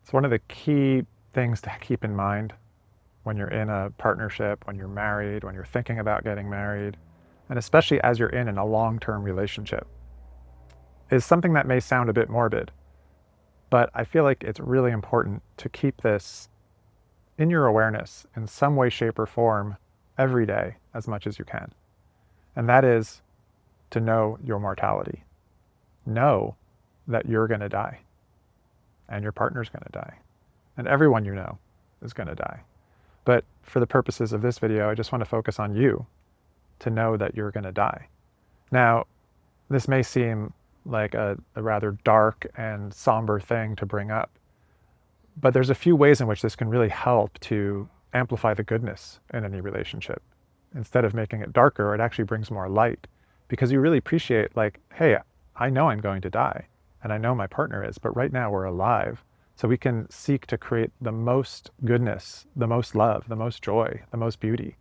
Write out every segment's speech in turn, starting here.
So one of the key things to keep in mind when you're in a partnership, when you're married, when you're thinking about getting married, and especially as you're in a long-term relationship, is something that may sound a bit morbid, but I feel like it's really important to keep this in your awareness in some way, shape, or form every day as much as you can. And that is to know your mortality. Know that you're going to die, and your partner's going to die, and everyone you know is going to die. But for the purposes of this video, I just want to focus on you to know that you're going to die. Now, this may seem like a rather dark and somber thing to bring up, but there's a few ways in which this can really help to amplify the goodness in any relationship. Instead of making it darker, it actually brings more light, because you really appreciate, like, hey, I know I'm going to die, and I know my partner is, but right now we're alive. So we can seek to create the most goodness, the most love, the most joy, the most beauty.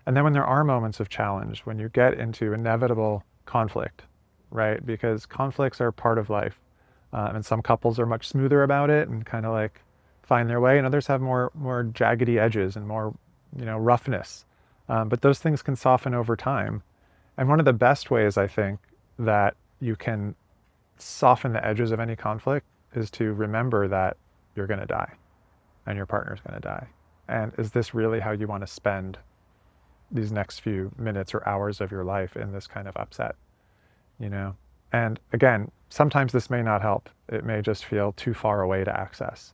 And then when there are moments of challenge, when you get into inevitable conflict, right? Because conflicts are part of life. And some couples are much smoother about it and kind of like find their way, and others have more jaggedy edges and more, roughness. But those things can soften over time. And one of the best ways, I think, that you can soften the edges of any conflict is to remember that you're going to die and your partner's going to die. And is this really how you want to spend these next few minutes or hours of your life in this kind of upset? And again, sometimes this may not help. It may just feel too far away to access.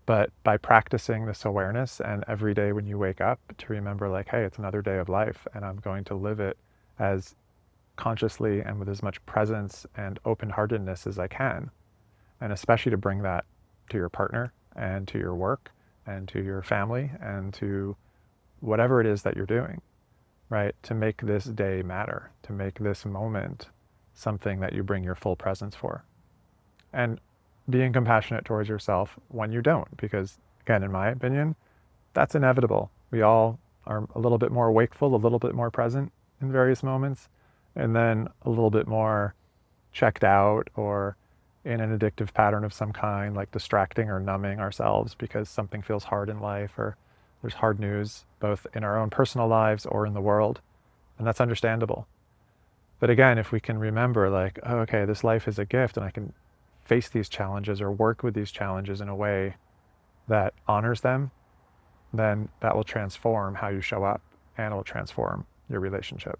But by practicing this awareness, and every day when you wake up, to remember, like, hey, it's another day of life, and I'm going to live it as consciously and with as much presence and open-heartedness as I can. And especially to bring that to your partner and to your work and to your family and to whatever it is that you're doing, right? To make this day matter, to make this moment something that you bring your full presence for. And being compassionate towards yourself when you don't, because again, in my opinion, that's inevitable. We all are a little bit more wakeful, a little bit more present in various moments, and then a little bit more checked out or in an addictive pattern of some kind, like distracting or numbing ourselves because something feels hard in life or there's hard news, both in our own personal lives or in the world. And that's understandable. But again, if we can remember, like, oh, okay, this life is a gift and I can face these challenges or work with these challenges in a way that honors them, then that will transform how you show up, and it will transform your relationship.